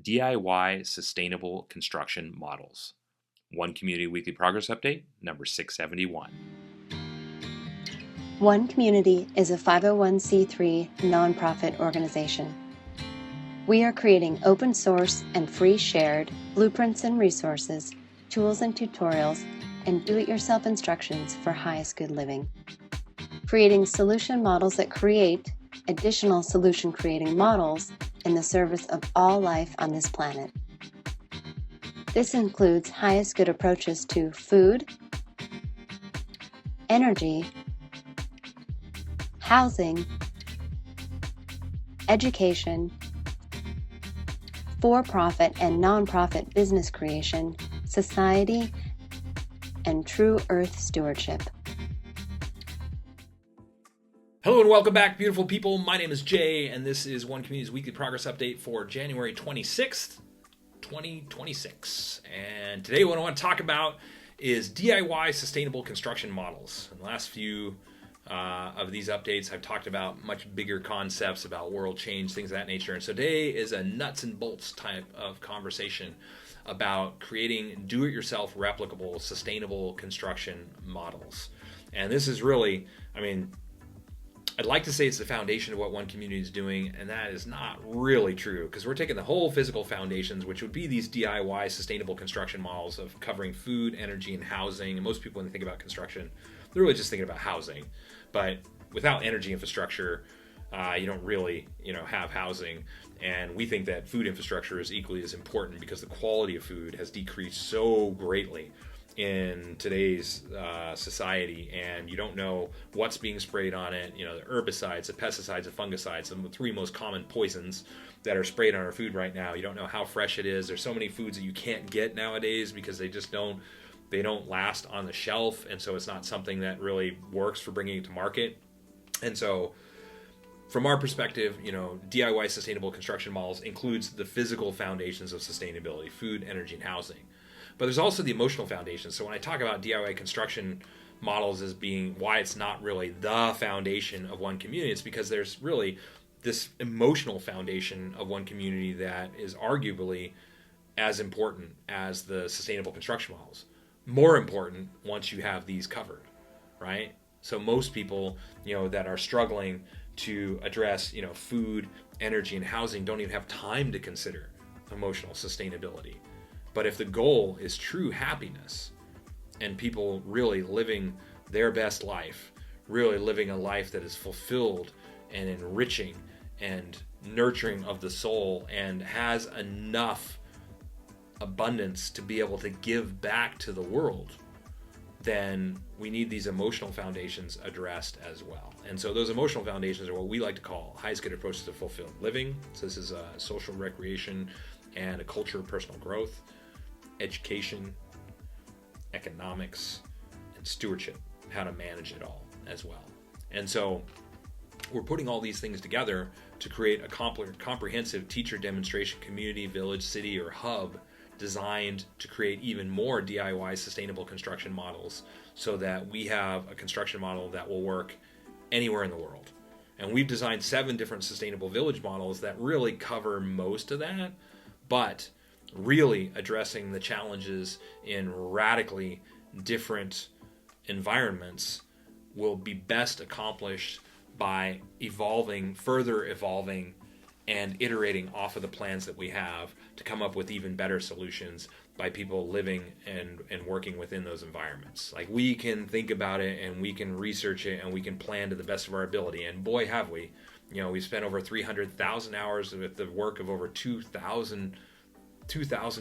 DIY Sustainable Construction Models. One Community Weekly Progress Update, number 671. One Community is a 501c3 nonprofit organization. We are creating open source and free shared blueprints and resources, tools and tutorials, and do-it-yourself instructions for highest good living. Creating solution models that create additional solution creating models in the service of all life on this planet. This includes highest good approaches to food, energy, housing, education, for-profit and non-profit business creation, society, and true earth stewardship. Hello and welcome back, beautiful people. My name is Jay, and this is One Community's Weekly Progress Update for January 26th, 2026. And today what I want to talk about is DIY sustainable construction models. In the last few of these updates, I've talked about much bigger concepts about world change, things of that nature. And so today is a nuts and bolts type of conversation about creating do-it-yourself replicable, sustainable construction models. And this is really, I'd like to say it's the foundation of what One Community is doing, and that is not really true, because we're taking the whole physical foundations, which would be these DIY sustainable construction models of covering food, energy, and housing. And most people, when they think about construction, they're really just thinking about housing. But without energy infrastructure, you don't really, have housing. And we think that food infrastructure is equally as important, because the quality of food has decreased so greatly in today's society, and you don't know what's being sprayed on it. The herbicides, the pesticides, the fungicides, the three most common poisons that are sprayed on our food right now. You don't know how fresh it is. There's so many foods that you can't get nowadays because they just don't last on the shelf, and so it's not something that really works for bringing it to market. And so from our perspective, DIY sustainable construction models includes the physical foundations of sustainability: food, energy, and housing. But there's also the emotional foundation. So when I talk about DIY construction models as being why it's not really the foundation of One Community, it's because there's really this emotional foundation of One Community that is arguably as important as the sustainable construction models. More important once you have these covered, right? So most people, that are struggling to address, food, energy, and housing don't even have time to consider emotional sustainability. But if the goal is true happiness and people really living their best life, really living a life that is fulfilled and enriching and nurturing of the soul and has enough abundance to be able to give back to the world, then we need these emotional foundations addressed as well. And so those emotional foundations are what we like to call highest good approaches to fulfilled living. So this is a social recreation and a culture of personal growth, education, economics, and stewardship, how to manage it all as well. And so we're putting all these things together to create a comprehensive teacher demonstration community, village, city, or hub designed to create even more DIY sustainable construction models, so that we have a construction model that will work anywhere in the world. And we've designed 7 different sustainable village models that really cover most of that, but really addressing the challenges in radically different environments will be best accomplished by further evolving and iterating off of the plans that we have to come up with even better solutions by people living and working within those environments. Like, we can think about it and we can research it and we can plan to the best of our ability. And boy, have we. We've spent over 300,000 hours with the work of over 2,000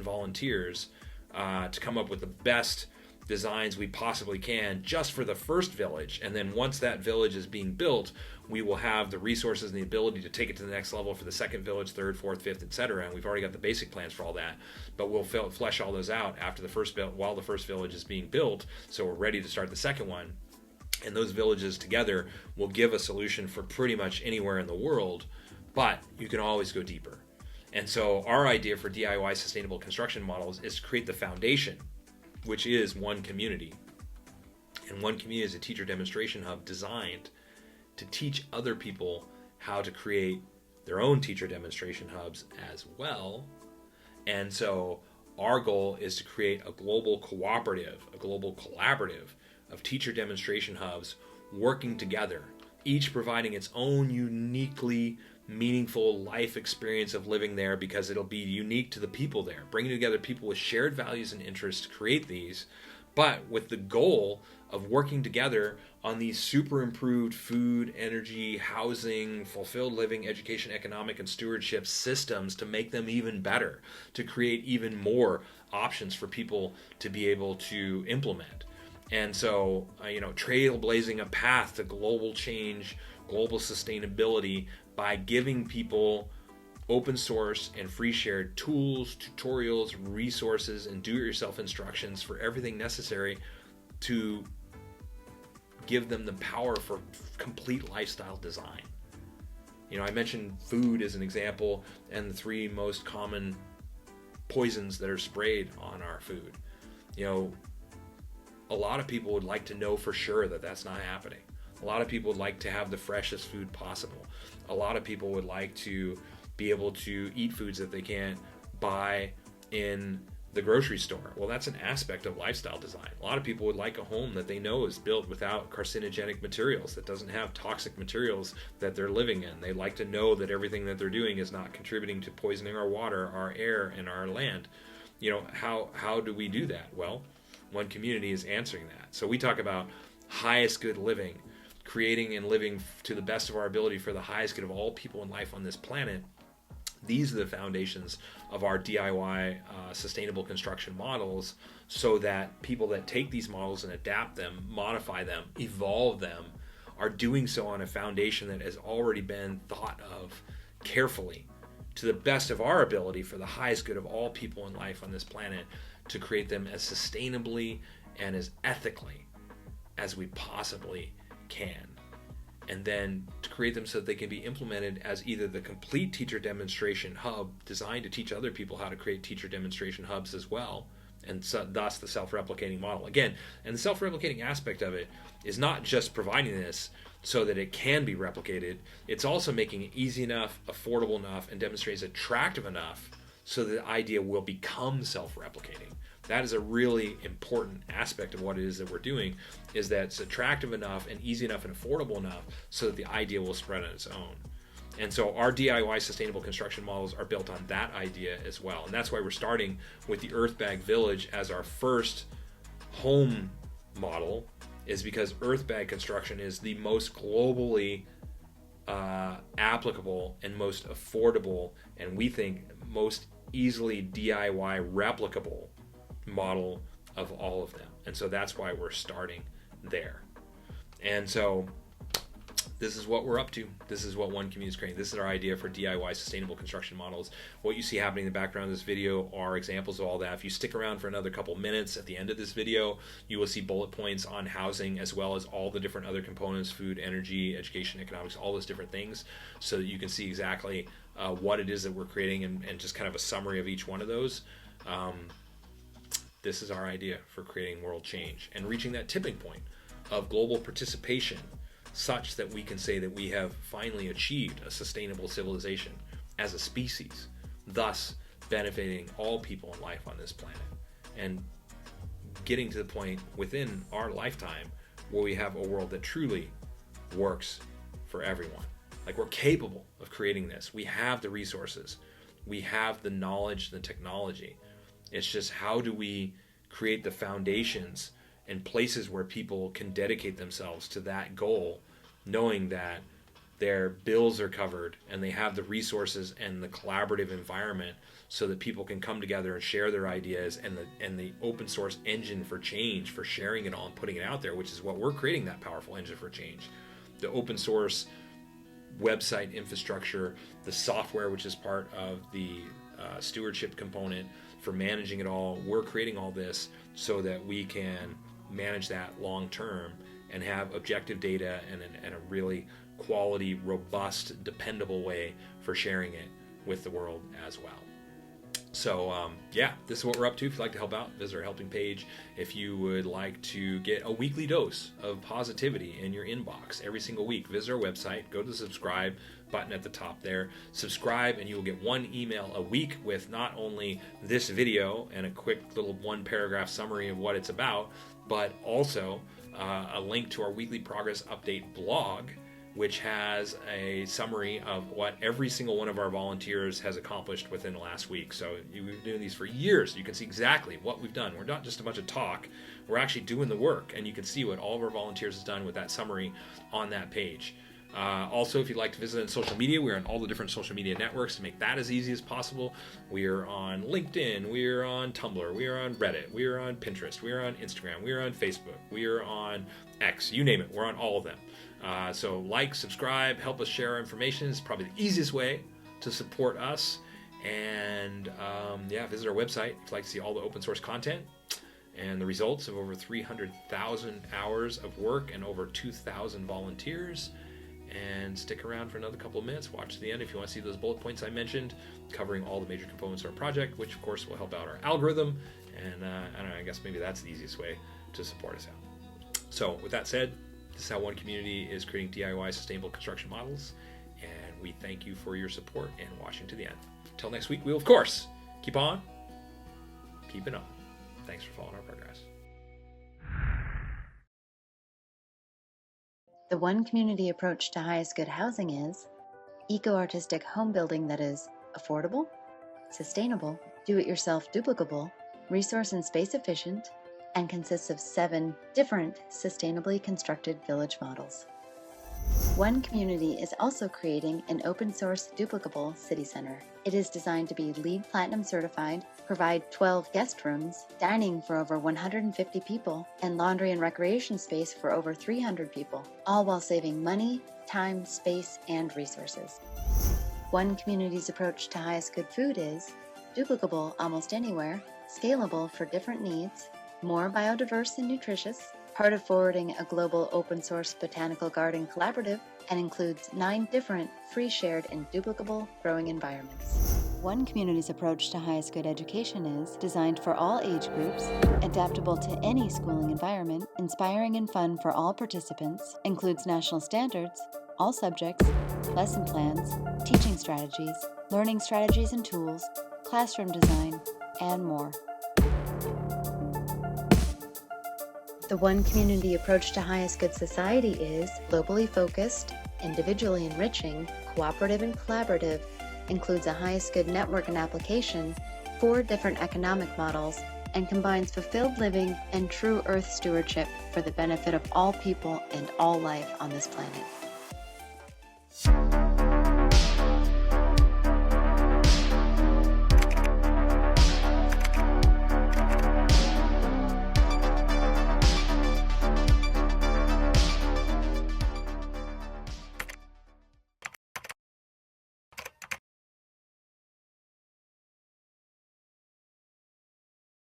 volunteers to come up with the best designs we possibly can just for the first village. And then once that village is being built, we will have the resources and the ability to take it to the next level for the second village, third, fourth, fifth, etc. And we've already got the basic plans for all that, but we'll flesh all those out after while the first village is being built, so we're ready to start the second one. And those villages together will give a solution for pretty much anywhere in the world, but you can always go deeper. And so our idea for DIY sustainable construction models is to create the foundation, which is One Community. And One Community is a teacher demonstration hub designed to teach other people how to create their own teacher demonstration hubs as well, And so our goal is to create a global cooperative, a global collaborative of teacher demonstration hubs working together, each providing its own uniquely meaningful life experience of living there, because it'll be unique to the people there, bringing together people with shared values and interests to create these, but with the goal of working together on these super improved food, energy, housing, fulfilled living, education, economic, and stewardship systems to make them even better, to create even more options for people to be able to implement. And so, trailblazing a path to global change, global sustainability by giving people open source and free shared tools, tutorials, resources, and do-it-yourself instructions for everything necessary to give them the power for complete lifestyle design. I mentioned food as an example, and the 3 most common poisons that are sprayed on our food. A lot of people would like to know for sure that that's not happening. A lot of people would like to have the freshest food possible. A lot of people would like to be able to eat foods that they can't buy in the grocery store. Well, that's an aspect of lifestyle design. A lot of people would like a home that they know is built without carcinogenic materials, that doesn't have toxic materials that they're living in. They like to know that everything that they're doing is not contributing to poisoning our water, our air, and our land. How do we do that? Well, one community is answering that. So we talk about highest good living, creating and living to the best of our ability for the highest good of all people in life on this planet. These are the foundations of our DIY sustainable construction models, so that people that take these models and adapt them, modify them, evolve them, are doing so on a foundation that has already been thought of carefully to the best of our ability for the highest good of all people in life on this planet, to create them as sustainably and as ethically as we possibly can. And then to create them so that they can be implemented as either the complete teacher demonstration hub designed to teach other people how to create teacher demonstration hubs as well, and so, thus the self-replicating model. Again, and the self-replicating aspect of it is not just providing this so that it can be replicated, it's also making it easy enough, affordable enough, and demonstrates attractive enough so that the idea will become self-replicating. That is a really important aspect of what it is that we're doing, is that it's attractive enough and easy enough and affordable enough so that the idea will spread on its own. And so our DIY sustainable construction models are built on that idea as well. And that's why we're starting with the Earth Bag Village as our first home model, is because Earth Bag construction is the most globally applicable and most affordable, and we think most easily DIY replicable model of all of them. And so that's why we're starting there. And so this is what we're up to. This is what One Community is creating. This is our idea for DIY sustainable construction models. What you see happening in the background of this video are examples of all that. If you stick around for another couple minutes at the end of this video, you will see bullet points on housing, as well as all the different other components: food, energy, education, economics, all those different things, so that you can see exactly what it is that we're creating, and just kind of a summary of each one of those. This is our idea for creating world change and reaching that tipping point of global participation, such that we can say that we have finally achieved a sustainable civilization as a species, thus benefiting all people in life on this planet, and getting to the point within our lifetime where we have a world that truly works for everyone. Like, we're capable of creating this. We have the resources. We have the knowledge, the technology. It's just, how do we create the foundations and places where people can dedicate themselves to that goal, knowing that their bills are covered and they have the resources and the collaborative environment so that people can come together and share their ideas, and the open source engine for change, for sharing it all and putting it out there, which is what we're creating, that powerful engine for change. The open source website infrastructure, the software, which is part of the stewardship component for managing it all. We're creating all this so that we can manage that long term and have objective data and a really quality, robust, dependable way for sharing it with the world as well. So this is what we're up to. If you'd like to help out, visit our helping page. If you would like to get a weekly dose of positivity in your inbox every single week, visit our website, go to subscribe, button at the top there. Subscribe and you will get one email a week with not only this video and a quick little one paragraph summary of what it's about, but also a link to our weekly progress update blog, which has a summary of what every single one of our volunteers has accomplished within the last week. So we've been doing these for years. You can see exactly what we've done. We're not just a bunch of talk. We're actually doing the work, and you can see what all of our volunteers has done with that summary on that page. Also, if you'd like to visit on social media, we're on all the different social media networks to make that as easy as possible. We are on LinkedIn, we are on Tumblr, we are on Reddit, we are on Pinterest, we are on Instagram, we are on Facebook, we are on X, you name it, we're on all of them. So like, subscribe, help us share our information. It's probably the easiest way to support us. And visit our website if you'd like to see all the open source content and the results of over 300,000 hours of work and over 2,000 volunteers. And stick around for another couple of minutes. Watch to the end if you want to see those bullet points I mentioned, covering all the major components of our project, which of course will help out our algorithm. And I don't know, I guess maybe that's the easiest way to support us out. So with that said, this is how One Community is creating DIY sustainable construction models. And we thank you for your support and watching to the end. Until next week, we will of course keep on keeping on. Thanks for following our progress. The One Community approach to highest good housing is eco-artistic home building that is affordable, sustainable, do-it-yourself duplicable, resource and space efficient, and consists of 7 different sustainably constructed village models. One Community is also creating an open-source duplicable city center. It is designed to be LEED Platinum certified, provide 12 guest rooms, dining for over 150 people, and laundry and recreation space for over 300 people, all while saving money, time, space, and resources. One Community's approach to highest good food is duplicable almost anywhere, scalable for different needs, more biodiverse and nutritious, part of forwarding a global open-source botanical garden collaborative, and includes 9 different free, shared, and duplicable growing environments. One Community's approach to highest good education is designed for all age groups, adaptable to any schooling environment, inspiring and fun for all participants, includes national standards, all subjects, lesson plans, teaching strategies, learning strategies and tools, classroom design, and more. The One Community approach to highest good society is globally focused, individually enriching, cooperative and collaborative, includes a highest good network and application, 4 different economic models, and combines fulfilled living and true earth stewardship for the benefit of all people and all life on this planet.